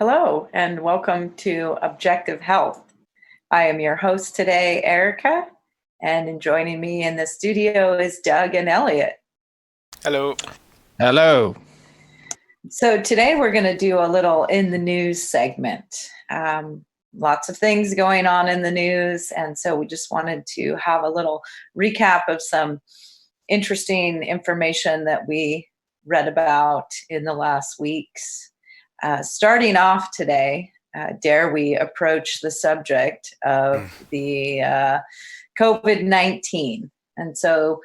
Hello, and welcome to Objective Health. I am your host today, Erica, and joining me in the studio is Doug and Elliot. Hello. Hello. So today we're going to do a little in the news segment. Lots of things going on in the news, and so we just wanted to have a little recap of some interesting information that we read about in the last weeks. Starting off today, dare we approach the subject of the COVID-19. And so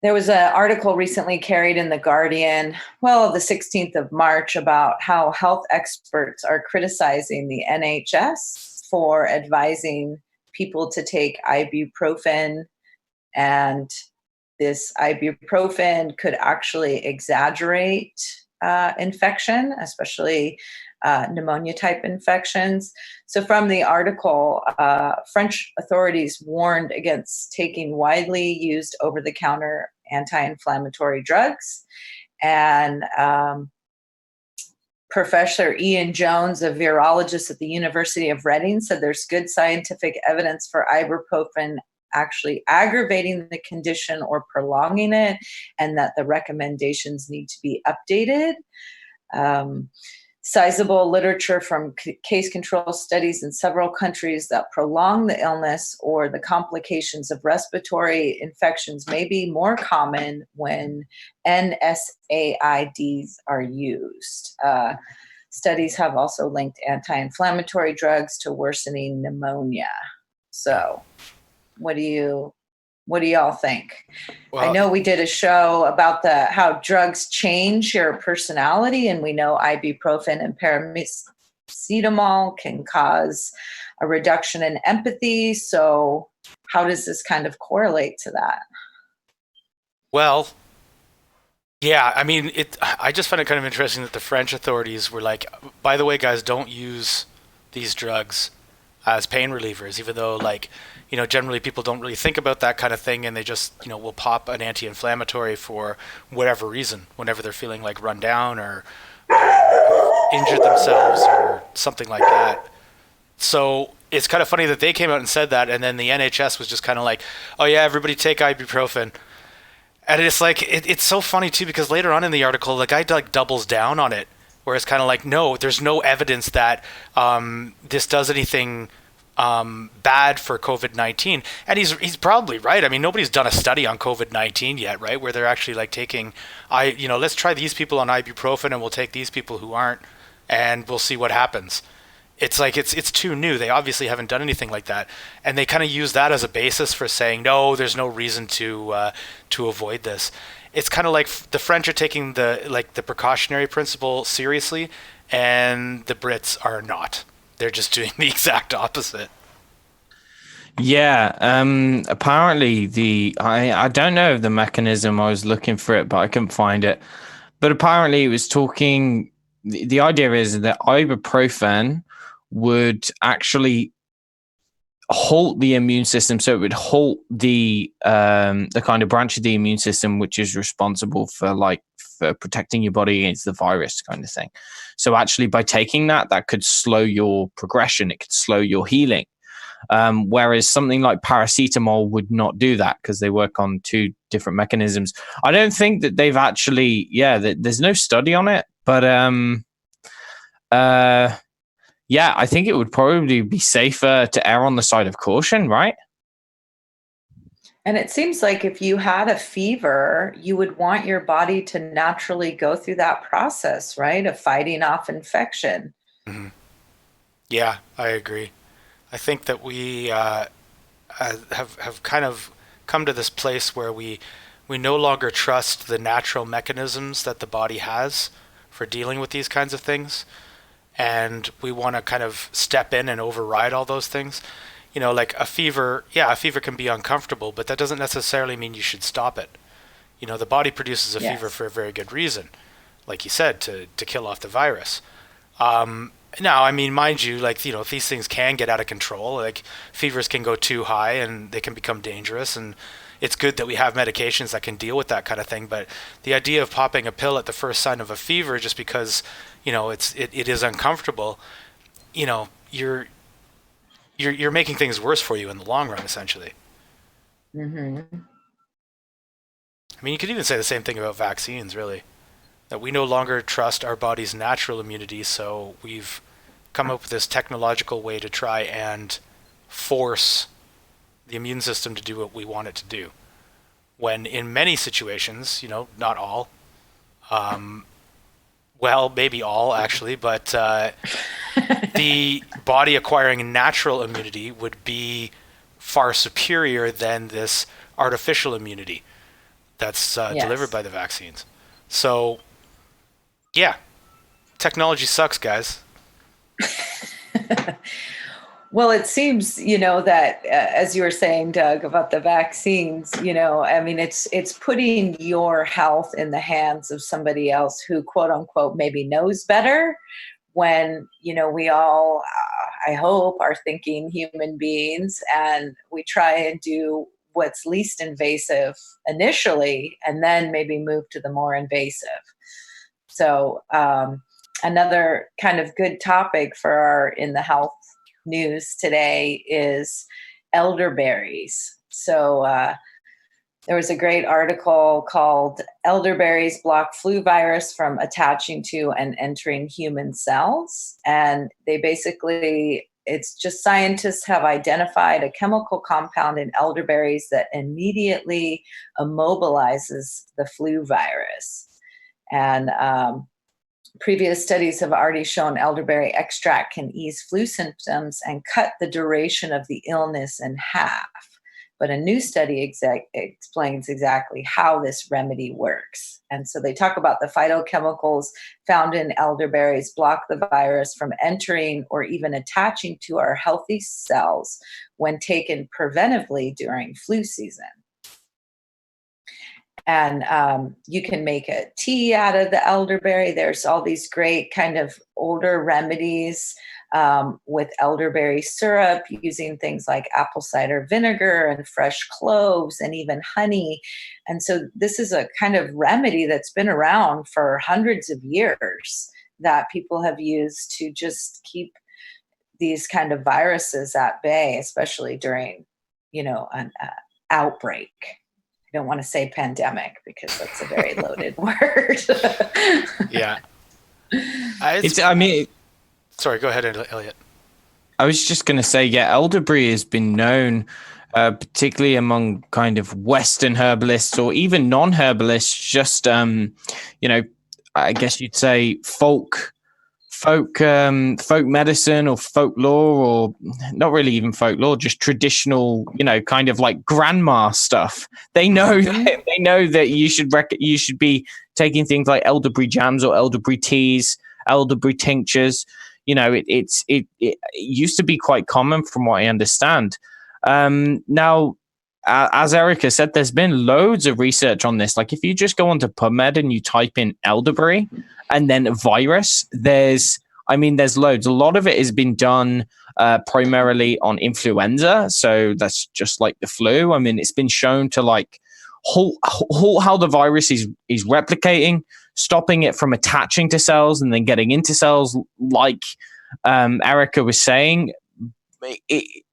there was an article recently carried in The Guardian, the 16th of March, about how health experts are criticizing the NHS for advising people to take ibuprofen, and this ibuprofen could actually exaggerate infection, especially pneumonia-type infections. So from the article, French authorities warned against taking widely used over-the-counter anti-inflammatory drugs. And Professor Ian Jones, a virologist at the University of Reading, said there's good scientific evidence for ibuprofen actually aggravating the condition or prolonging it, and that the recommendations need to be updated. Sizable literature from case control studies in several countries that prolong the illness or the complications of respiratory infections may be more common when NSAIDs are used. Studies have also linked anti-inflammatory drugs to worsening pneumonia. So what do y'all think? Well, I know we did a show about how drugs change your personality, and we know ibuprofen and paracetamol can cause a reduction in empathy. So how does this kind of correlate to that? Well, yeah, I mean, I just find it kind of interesting that the French authorities were like, by the way, guys, don't use these drugs as pain relievers, even though, generally people don't really think about that kind of thing, and they just, will pop an anti-inflammatory for whatever reason, whenever they're feeling like run down or injured themselves or something like that. So it's kind of funny that they came out and said that, and then the NHS was just kind of like, oh yeah, everybody take ibuprofen. And it's like, it's so funny too, because later on in the article, the guy doubles down on it, where it's kind of like, no, there's no evidence that this does anything bad for COVID-19. And he's probably right. I mean, nobody's done a study on COVID-19 yet, right? Where they're actually taking, let's try these people on ibuprofen and we'll take these people who aren't, and we'll see what happens. It's like, it's too new. They obviously haven't done anything like that. And they kind of use that as a basis for saying, no, there's no reason to avoid this. It's kind of like the French are taking the precautionary principle seriously, and the Brits are not. They're just doing the exact opposite. Yeah. Apparently I don't know the mechanism. I was looking for it, but I couldn't find it. But apparently it was talking. The idea is that ibuprofen would actually halt the immune system, so it would halt the kind of branch of the immune system which is responsible for protecting your body against the virus, kind of thing. So actually, by taking that could slow your progression. It could slow your healing. Whereas something like paracetamol would not do that, because they work on two different mechanisms. I don't think that they've actually, there's no study on it, but I think it would probably be safer to err on the side of caution, right? And it seems like if you had a fever, you would want your body to naturally go through that process, right, of fighting off infection. Mm-hmm. Yeah, I agree. I think that we have kind of come to this place where we no longer trust the natural mechanisms that the body has for dealing with these kinds of things. And we want to kind of step in and override all those things. Like a fever can be uncomfortable, but that doesn't necessarily mean you should stop it. The body produces a fever for a very good reason, like you said, to kill off the virus. Now, I mean, mind you, these things can get out of control. Like, fevers can go too high and they can become dangerous, and it's good that we have medications that can deal with that kind of thing. But the idea of popping a pill at the first sign of a fever just because it is uncomfortable, you're making things worse for you in the long run, essentially. Hmm. I mean, you could even say the same thing about vaccines, really. That we no longer trust our body's natural immunity, so we've come up with this technological way to try and force the immune system to do what we want it to do. When in many situations, not all, well, maybe all actually, but the body acquiring natural immunity would be far superior than this artificial immunity that's delivered by the vaccines. So, yeah, technology sucks, guys. Well, it seems, that as you were saying, Doug, about the vaccines, I mean, it's putting your health in the hands of somebody else who, quote unquote, maybe knows better, when, we all, I hope, are thinking human beings, and we try and do what's least invasive initially, and then maybe move to the more invasive. So another kind of good topic for our in the health news today is elderberries. So there was a great article called "Elderberries Block Flu Virus from Attaching to and Entering Human Cells." And they basically, it's just scientists have identified a chemical compound in elderberries that immediately immobilizes the flu virus. And previous studies have already shown elderberry extract can ease flu symptoms and cut the duration of the illness in half. But a new study explains exactly how this remedy works. And so they talk about the phytochemicals found in elderberries block the virus from entering or even attaching to our healthy cells when taken preventively during flu season. And you can make a tea out of the elderberry. There's all these great kind of older remedies with elderberry syrup, using things like apple cider vinegar and fresh cloves and even honey. And so this is a kind of remedy that's been around for hundreds of years that people have used to just keep these kind of viruses at bay, especially during, an outbreak. I don't want to say pandemic because that's a very loaded word. Yeah. Sorry, go ahead, Elliot. I was just going to say, elderberry has been known, particularly among kind of Western herbalists or even non-herbalists, just, I guess you'd say folk medicine or folklore, or not really even folklore, just traditional, kind of like grandma stuff. They know that you should be taking things like elderberry jams or elderberry teas, elderberry tinctures. It used to be quite common from what I understand. Now, as Erica said, there's been loads of research on this. Like if you just go onto PubMed and you type in elderberry and then virus, there's loads. A lot of it has been done primarily on influenza. So that's just like the flu. I mean, it's been shown to like halt how the virus is replicating, stopping it from attaching to cells and then getting into cells, like Erica was saying.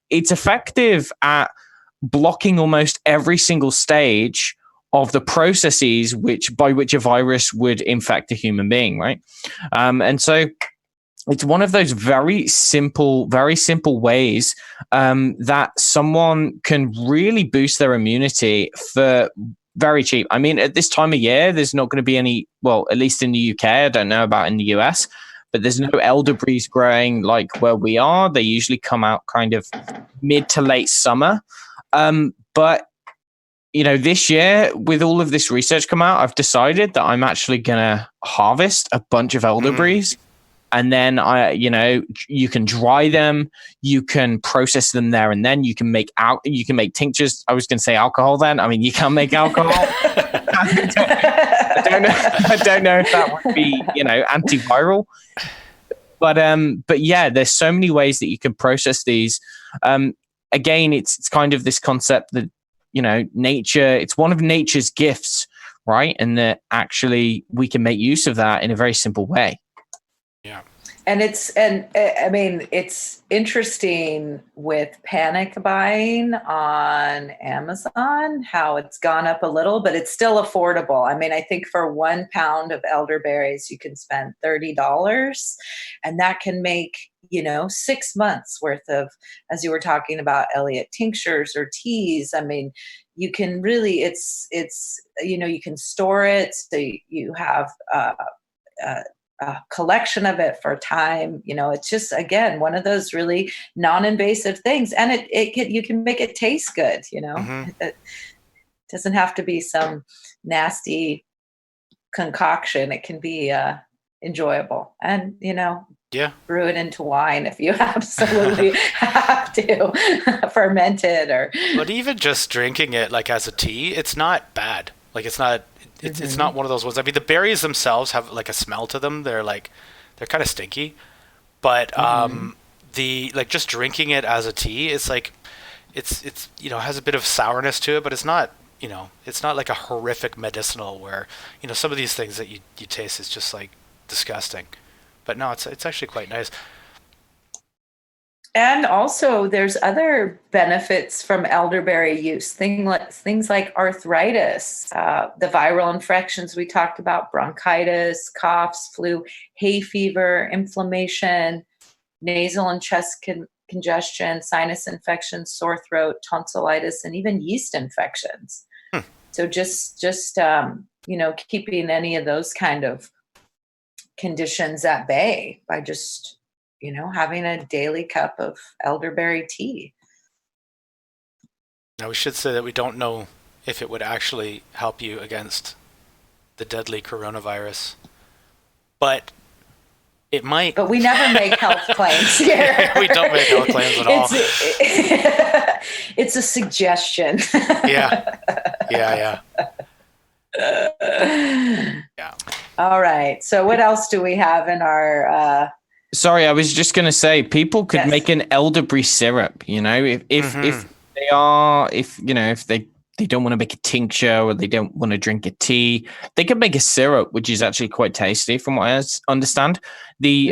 It's effective at blocking almost every single stage of the processes by which a virus would infect a human being, right? And so it's one of those very simple ways that someone can really boost their immunity for very cheap. I mean, at this time of year, there's not going to be any, well, at least in the UK, I don't know about in the US, but there's no elderberries growing like where we are. They usually come out kind of mid to late summer. But, this year, with all of this research come out, I've decided that I'm actually going to harvest a bunch of elderberries. And then you can dry them, you can process them there, and then you can make tinctures. I was going to say alcohol. Then I mean you can make alcohol. I don't know if that would be antiviral, but yeah, there's so many ways that you can process these. Again, it's kind of this concept that nature. It's one of nature's gifts, right? And that actually we can make use of that in a very simple way. Yeah. And I mean, it's interesting with panic buying on Amazon, how it's gone up a little, but it's still affordable. I mean, I think for 1 pound of elderberries, you can spend $30, and that can make, 6 months worth of, as you were talking about, Elliot, tinctures or teas. I mean, you can really, you can store it. So you have, uh, a collection of it for time. It's just, again, one of those really non-invasive things, and you can make it taste good. Mm-hmm. It doesn't have to be some nasty concoction. It can be enjoyable, and Yeah. brew it into wine if you absolutely have to. Ferment it, or But even just drinking it like as a tea, it's not bad. Like it's not it's not one of those ones. I mean, the berries themselves have like a smell to them. They're kind of stinky. But the like just drinking it as a tea, it's like it's has a bit of sourness to it, but it's not like a horrific medicinal where some of these things that you taste is just like disgusting. But no, it's actually quite nice. And also, there's other benefits from elderberry use. Things like arthritis, the viral infections we talked about, bronchitis, coughs, flu, hay fever, inflammation, nasal and chest congestion, sinus infections, sore throat, tonsillitis, and even yeast infections. Hmm. So just keeping any of those kind of conditions at bay by just having a daily cup of elderberry tea. Now we should say that we don't know if it would actually help you against the deadly coronavirus, but it might. But we never make health claims here. We don't make health claims at all. It's a suggestion. Yeah. All right. So what else do we have in our Sorry, I was just going to say people could Yes. make an elderberry syrup, if they don't want to make a tincture or they don't want to drink a tea, they could make a syrup, which is actually quite tasty from what I understand. The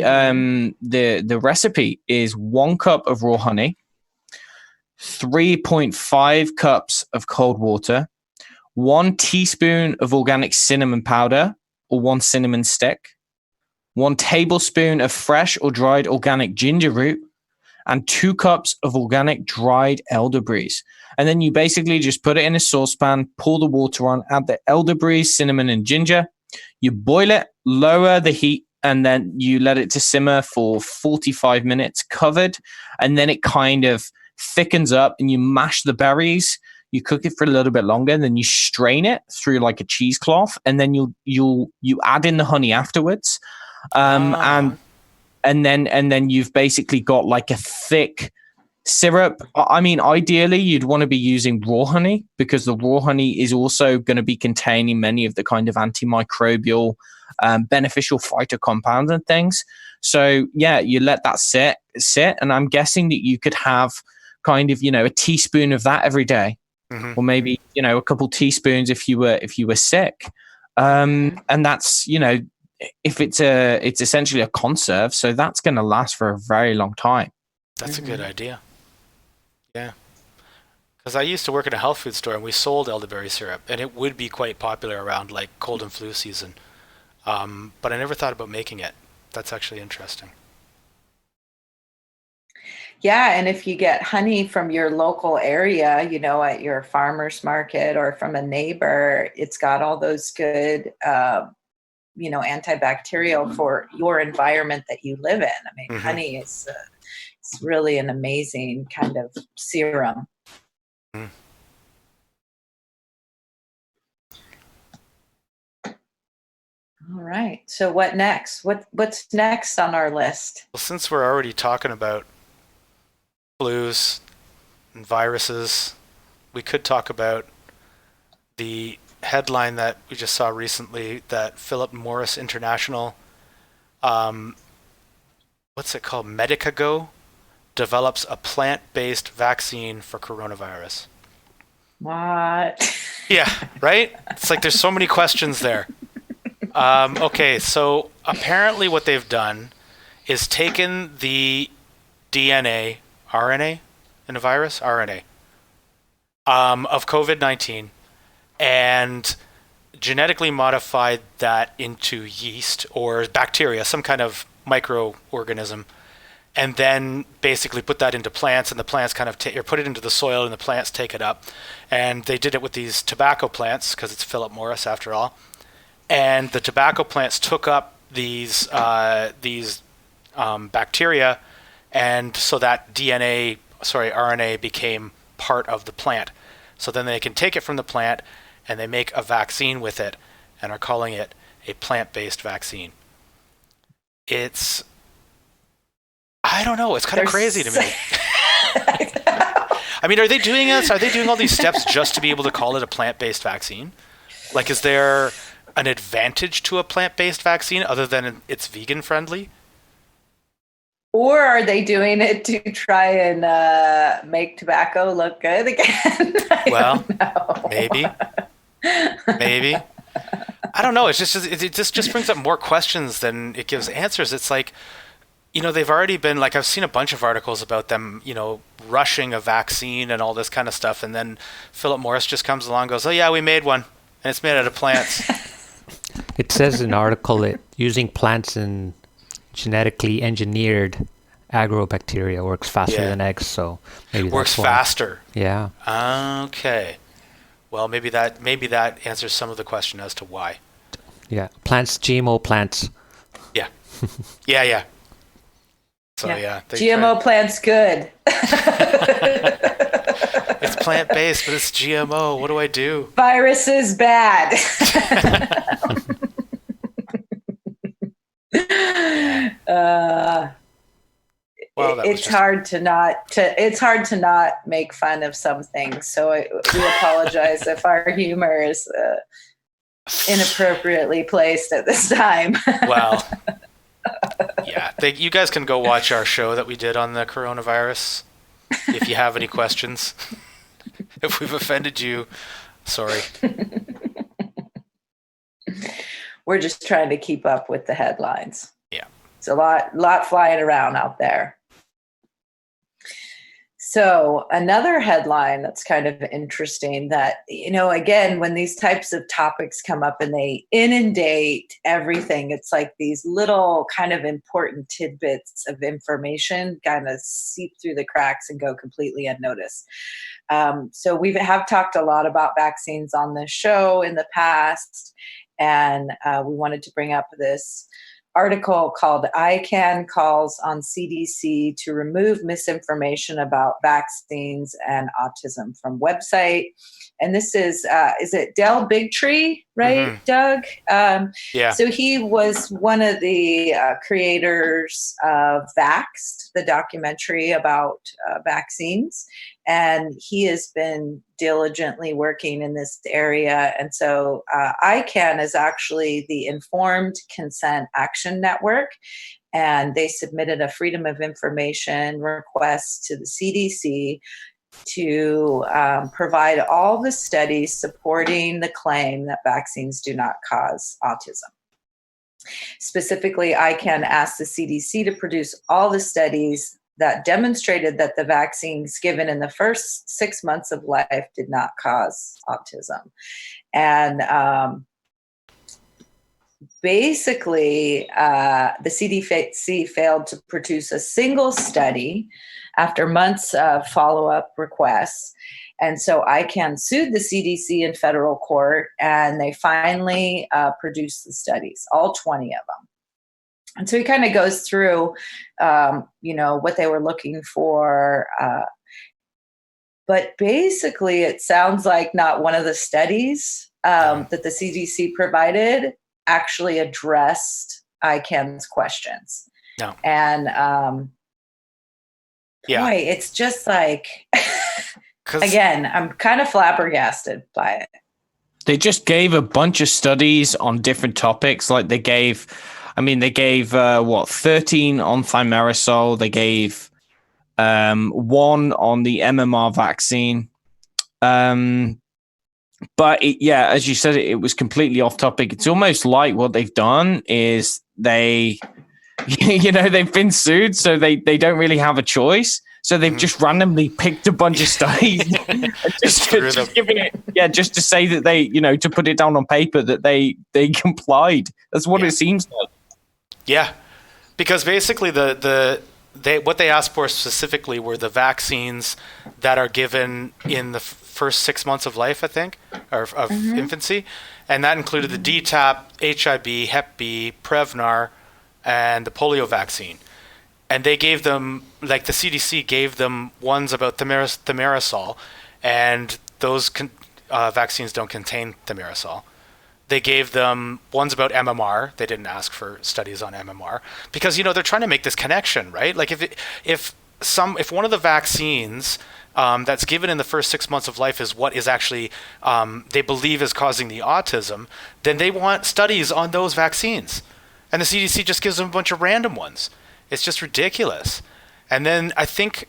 recipe is 1 cup of raw honey, 3.5 cups of cold water, 1 teaspoon of organic cinnamon powder or 1 cinnamon stick, 1 tablespoon of fresh or dried organic ginger root, and 2 cups of organic dried elderberries. And then you basically just put it in a saucepan, pour the water on, add the elderberries, cinnamon, and ginger. You boil it, lower the heat, and then you let it to simmer for 45 minutes covered. And then it kind of thickens up, and you mash the berries. You cook it for a little bit longer, and then you strain it through like a cheesecloth, and then you add in the honey afterwards. And then you've basically got like a thick syrup. I mean, ideally you'd want to be using raw honey because the raw honey is also going to be containing many of the kind of antimicrobial beneficial phyto compounds and things. So yeah, you let that sit, and I'm guessing that you could have kind of a teaspoon of that every day, or maybe a couple teaspoons if you were sick. And that's if it's essentially a conserve, so that's going to last for a very long time. That's a good idea. Yeah. Because I used to work at a health food store and we sold elderberry syrup, and it would be quite popular around like cold and flu season. But I never thought about making it. That's actually interesting. Yeah, and if you get honey from your local area, at your farmer's market or from a neighbor, it's got all those good antibacterial for your environment that you live in. I mean, honey is it's really an amazing kind of serum. Mm. All right. So what next? What's next on our list? Well, since we're already talking about flus and viruses, we could talk about the headline that we just saw recently that Philip Morris International, what's it called? Medicago develops a plant-based vaccine for coronavirus. What? Yeah, right? It's like there's so many questions there. Okay, so apparently what they've done is taken the DNA, RNA in a virus, RNA, of COVID-19 and genetically modified that into yeast or bacteria, some kind of microorganism, and then basically put that into plants, and the plants kind of or put it into the soil, and the plants take it up. And they did it with these tobacco plants because it's Philip Morris after all. And the tobacco plants took up these bacteria, and so that RNA became part of the plant. So then they can take it from the plant and they make a vaccine with it and are calling it a plant-based vaccine. I don't know, it's kind of crazy to me. I mean, are they doing this? Are they doing all these steps just to be able to call it a plant-based vaccine? Like, is there an advantage to a plant-based vaccine other than it's vegan friendly? Or are they doing it to try and make tobacco look good again? Well, maybe. I don't know. It just brings up more questions than it gives answers. It's like, they've already been, like, I've seen a bunch of articles about them, rushing a vaccine and all this kind of stuff. And then Philip Morris just comes along and goes, oh yeah, we made one. And it's made out of plants. It says in an article that using plants and genetically engineered agrobacteria works faster than eggs, so maybe works faster. Yeah. Okay. Well, maybe that answers some of the question as to why. Yeah. Plants, GMO plants. Yeah. Yeah. So GMO plants good. It's plant-based, but it's GMO. What do I do? Virus is bad. It's hard to not make fun of some things. So we apologize if our humor is inappropriately placed at this time. Well, yeah. You guys can go watch our show that we did on the coronavirus if you have any questions. If we've offended you, sorry. We're just trying to keep up with the headlines. Yeah. It's a lot flying around out there. So another headline that's kind of interesting that, again, when these types of topics come up and they inundate everything, it's like these little kind of important tidbits of information kind of seep through the cracks and go completely unnoticed. So we have talked a lot about vaccines on this show in the past, and we wanted to bring up this article called ITN calls on CDC to remove misinformation about vaccines and autism from website. And this is it Del Bigtree, right, mm-hmm. Doug? Yeah. So he was one of the creators of Vaxxed, the documentary about vaccines. And he has been diligently working in this area. And so ICANN is actually the Informed Consent Action Network. And they submitted a Freedom of Information request to the CDC to provide all the studies supporting the claim that vaccines do not cause autism. Specifically, ICANN asked the CDC to produce all the studies that demonstrated that the vaccines given in the first 6 months of life did not cause autism. And basically, the CDC failed to produce a single study after months of follow-up requests. And so ICANN sued the CDC in federal court, and they finally produced the studies, all 20 of them. And so he kind of goes through, what they were looking for. But basically, it sounds like not one of the studies that the CDC provided actually addressed ICANN's questions. No. And boy, it's just like, again, I'm kind of flabbergasted by it. They just gave a bunch of studies on different topics. Like they gave 13 on thimerosal. They gave one on the MMR vaccine. But as you said, it was completely off topic. It's almost like what they've done is they've been sued, so they don't really have a choice. So they've just randomly picked a bunch of studies, just giving it, just to say that they, to put it down on paper that they complied. That's what it seems like. Yeah, because basically what they asked for specifically were the vaccines that are given in the first 6 months of life, I think, or of infancy, and that included the DTaP, HIB, Hep B, Prevnar, and the polio vaccine. And they gave them, like the CDC gave them ones about thimerosal, and those vaccines don't contain thimerosal. They gave them ones about MMR. They didn't ask for studies on MMR because, they're trying to make this connection, right? Like if one of the vaccines that's given in the first 6 months of life is what is actually they believe is causing the autism, then they want studies on those vaccines. And the CDC just gives them a bunch of random ones. It's just ridiculous. And then I think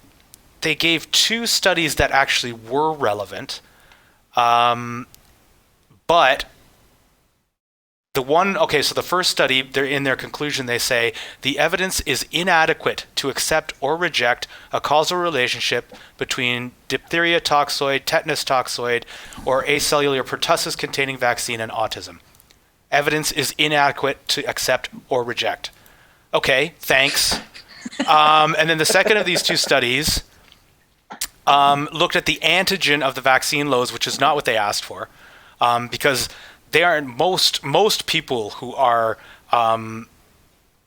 they gave 2 studies that actually were relevant. But so the first study, they're in their conclusion, they say the evidence is inadequate to accept or reject a causal relationship between diphtheria toxoid, tetanus toxoid, or acellular pertussis containing vaccine and autism. Evidence is inadequate to accept or reject. Okay, thanks. And then the second of these 2 studies looked at the antigen of the vaccine loads, which is not what they asked for, because they are most people who are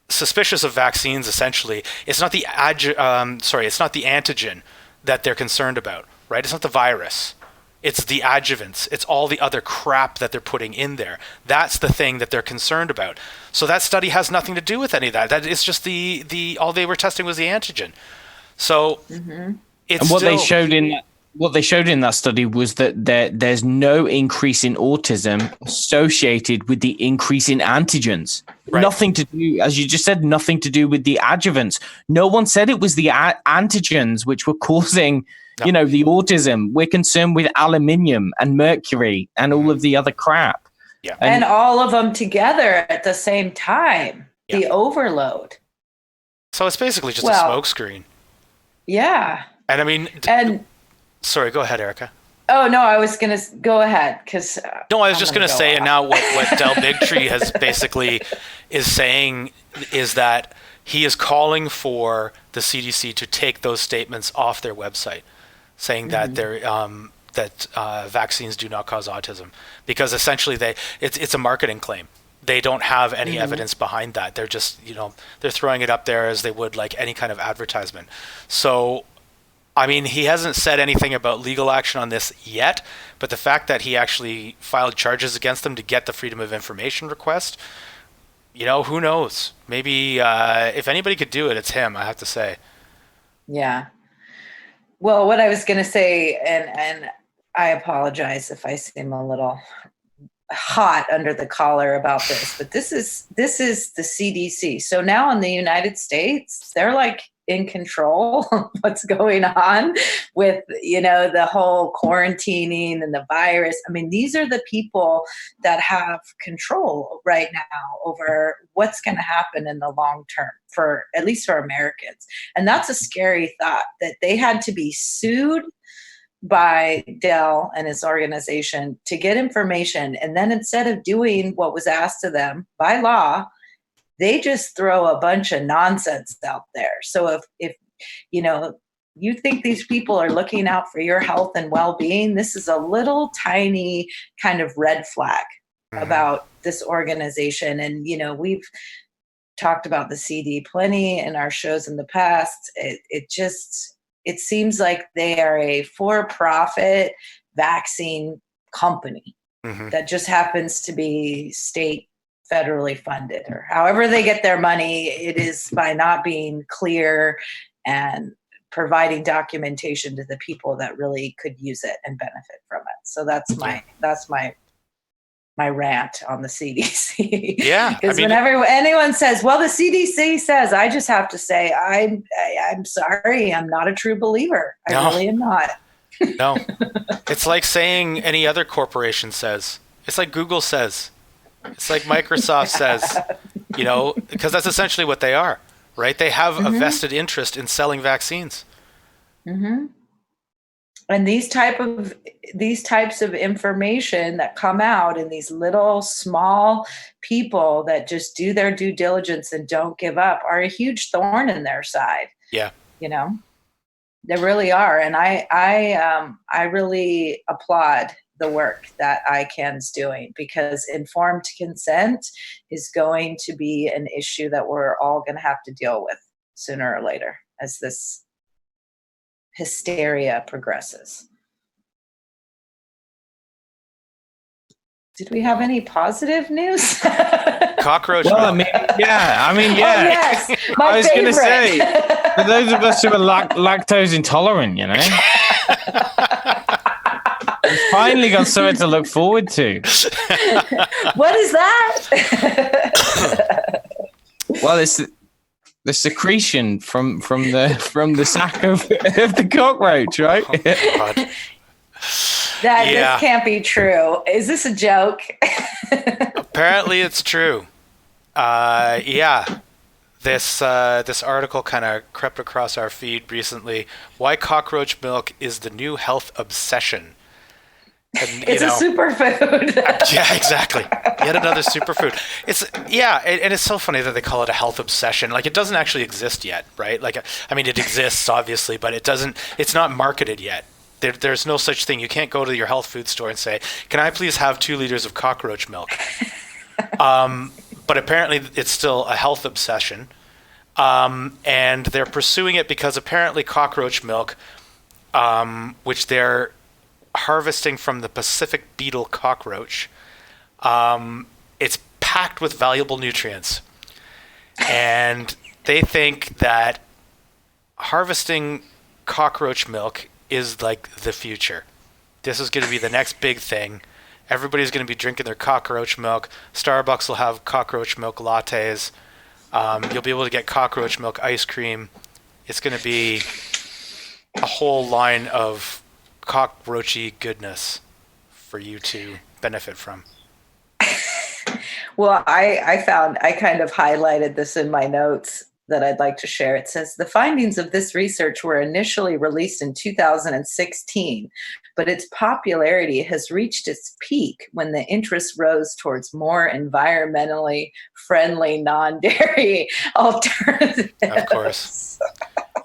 suspicious of vaccines. Essentially, it's not the antigen that they're concerned about, right? It's not the virus. It's the adjuvants. It's all the other crap that they're putting in there. That's the thing that they're concerned about. So that study has nothing to do with any of that. That is just the all they were testing was the antigen. So it's and what they showed in that study was that there's no increase in autism associated with the increase in antigens. Right. Nothing to do, as you just said, nothing to do with the adjuvants. No one said it was the antigens which were causing the autism. We're concerned with aluminium and mercury and all of the other crap. Yeah. And all of them together at the same time. Yeah. The overload. So it's basically just a smokescreen. Yeah. And I mean, sorry, go ahead, Erica. Oh, no, I was going to go ahead because. No, I was just going to say, and now what Del Bigtree has basically is saying is that he is calling for the CDC to take those statements off their website, saying that vaccines do not cause autism, because essentially it's a marketing claim. They don't have any evidence behind that. They're just, they're throwing it up there as they would like any kind of advertisement. So, I mean, he hasn't said anything about legal action on this yet, but the fact that he actually filed charges against them to get the Freedom of Information request, who knows? Maybe if anybody could do it, it's him, I have to say. Yeah. Well, what I was going to say, and I apologize if I seem a little hot under the collar about this, but this is the CDC. So now in the United States, they're like in control of what's going on with, the whole quarantining and the virus. I mean, these are the people that have control right now over what's going to happen in the long term at least for Americans. And that's a scary thought, that they had to be sued by Dell and his organization to get information. And then instead of doing what was asked of them by law, they just throw a bunch of nonsense out there. So if you think these people are looking out for your health and well-being, this is a little tiny kind of red flag about this organization. And, we've talked about the CD plenty in our shows in the past. It seems like they are a for-profit vaccine company that just happens to be state federally funded, or however they get their money. It is by not being clear and providing documentation to the people that really could use it and benefit from it. So that's my rant on the CDC. Yeah, because whenever anyone says, "Well, the CDC says," I just have to say, I'm sorry, I'm not a true believer. I really am not. No, it's like saying any other corporation says. It's like Google says. It's like Microsoft says. because that's essentially what they are, right? They have a vested interest in selling vaccines. Mm-hmm. And these types of information that come out in these little small people that just do their due diligence and don't give up are a huge thorn in their side. Yeah. They really are. And I really applaud the work that ICANN's doing, because informed consent is going to be an issue that we're all going to have to deal with sooner or later as this hysteria progresses. Did we have any positive news? Cockroach Well, milk. yeah. Oh, yes, my I was going to favorite. say, for those of us who are lactose intolerant, we've finally got something to look forward to. What is that? Well, it's the secretion from the sac of the cockroach, right? Oh, God. This can't be true. Is this a joke? Apparently it's true. This article kind of crept across our feed recently. Why cockroach milk is the new health obsession. And, It's a superfood. Yeah, exactly. Yet another superfood. And it's so funny that they call it a health obsession. Like, it doesn't actually exist yet, right? Like, I mean, it exists obviously, but it's not marketed yet. There's no such thing. You can't go to your health food store and say, "Can I please have 2 liters of cockroach milk?" But apparently it's still a health obsession. And they're pursuing it because apparently cockroach milk, which they're harvesting from the Pacific beetle cockroach, it's packed with valuable nutrients. And they think that harvesting cockroach milk is like the future. This is going to be the next big thing. Everybody's going to be drinking their cockroach milk. Starbucks will have cockroach milk lattes. You'll be able to get cockroach milk ice cream. It's going to be a whole line of cockroachy goodness for you to benefit from. Well, I kind of highlighted this in my notes that I'd like to share. It says the findings of this research were initially released in 2016, but its popularity has reached its peak when the interest rose towards more environmentally friendly non-dairy alternatives. Of course.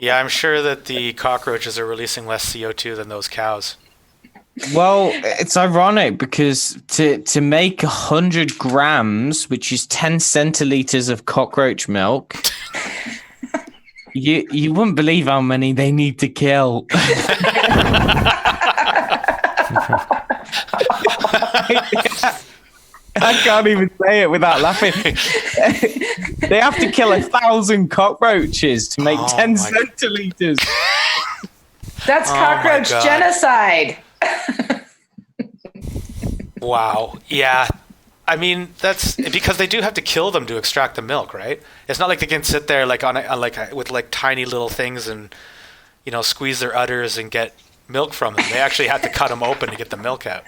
Yeah, I'm sure that the cockroaches are releasing less CO2 than those cows. Well, it's ironic because to make 100 grams, which is 10 centiliters of cockroach milk, you wouldn't believe how many they need to kill. I can't even say it without laughing. They have to kill 1,000 cockroaches to make 10 centiliters. That's cockroach genocide. Wow. Yeah. I mean, that's because they do have to kill them to extract the milk, right? It's not like they can sit there like with like tiny little things and squeeze their udders and get milk from them. They actually have to cut them open to get the milk out.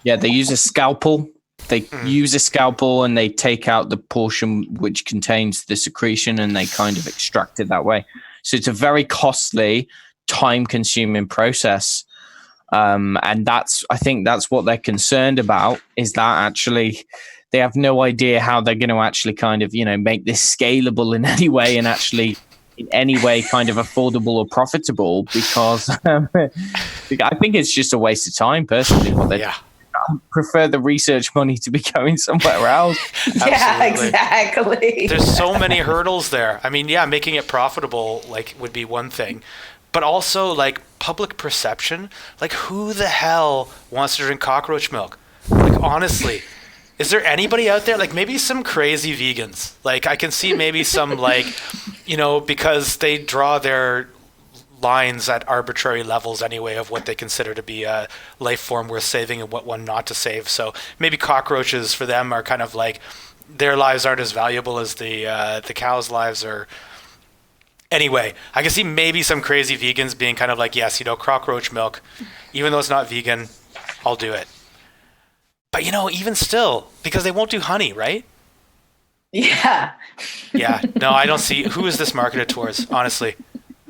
Yeah, they use a scalpel. They use a scalpel and they take out the portion which contains the secretion and they kind of extract it that way. So it's a very costly, time-consuming process. And I think that's what they're concerned about, is that actually they have no idea how they're going to actually kind of, make this scalable in any way and actually in any way kind of affordable or profitable, because I think it's just a waste of time personally. I prefer the research money to be going somewhere else. Yeah, exactly. There's so many hurdles there. I mean, making it profitable would be one thing. But also, public perception. Who the hell wants to drink cockroach milk? Honestly, is there anybody out there? Maybe some crazy vegans. I can see maybe some, because they draw their lines at arbitrary levels anyway of what they consider to be a life form worth saving and what one not to save. So maybe cockroaches for them are kind of their lives aren't as valuable as the cows' lives are. Anyway, I can see maybe some crazy vegans being kind of yes, cockroach milk, even though it's not vegan, I'll do it. But, even still, because they won't do honey, right? Yeah. Yeah, no, I don't see who is this marketed towards. Honestly,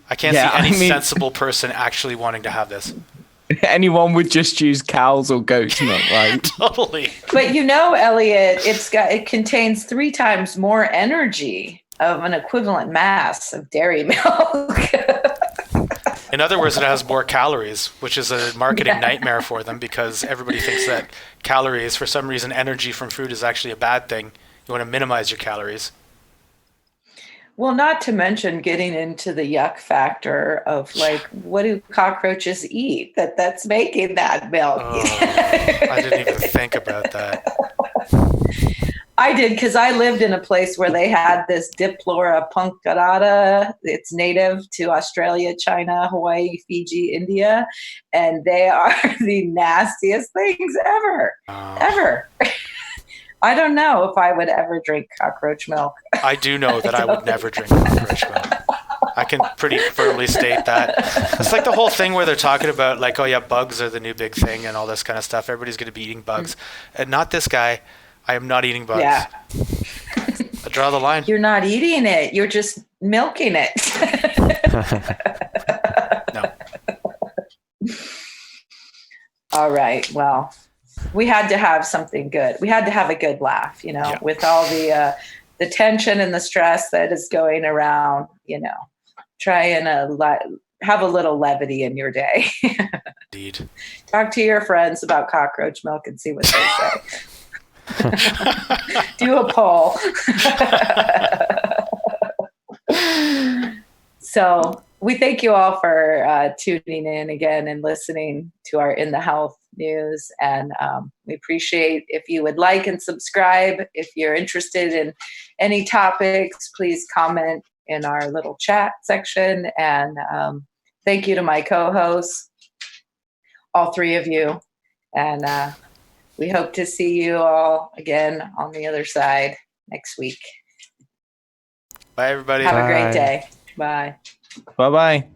I can't Yeah, see any I mean- sensible person actually wanting to have this. Anyone would just use cows or goat's milk, right? Totally. But Elliot, it contains 3 times more energy of an equivalent mass of dairy milk. In other words, it has more calories, which is a marketing nightmare for them because everybody thinks that calories, for some reason, energy from food is actually a bad thing. You want to minimize your calories. Well, not to mention getting into the yuck factor of like, what do cockroaches eat that's making that milk? Oh, I didn't even think about that. I did, because I lived in a place where they had this Diplora punctata. It's native to Australia, China, Hawaii, Fiji, India, and they are the nastiest things ever. Ever. I don't know if I would ever drink cockroach milk. I do know that I would never drink cockroach milk. I can pretty firmly state that. It's like the whole thing where they're talking about like, oh yeah, bugs are the new big thing and all this kind of stuff. Everybody's going to be eating bugs. And not this guy. I am not eating bugs. Yeah. I draw the line. You're not eating it. You're just milking it. No. All right. Well, we had to have something good. We had to have a good laugh, with all the tension and the stress that is going around, try and have a little levity in your day. Indeed. Talk to your friends about cockroach milk and see what they say. Do a poll. So we thank you all for tuning in again and listening to our In the Health news. And we appreciate if you would like and subscribe. If you're interested in any topics, please comment in our little chat section. And thank you to my co-hosts, all 3 of you. And we hope to see you all again on the other side next week. Bye, everybody. Have a great day. Bye. Bye-bye.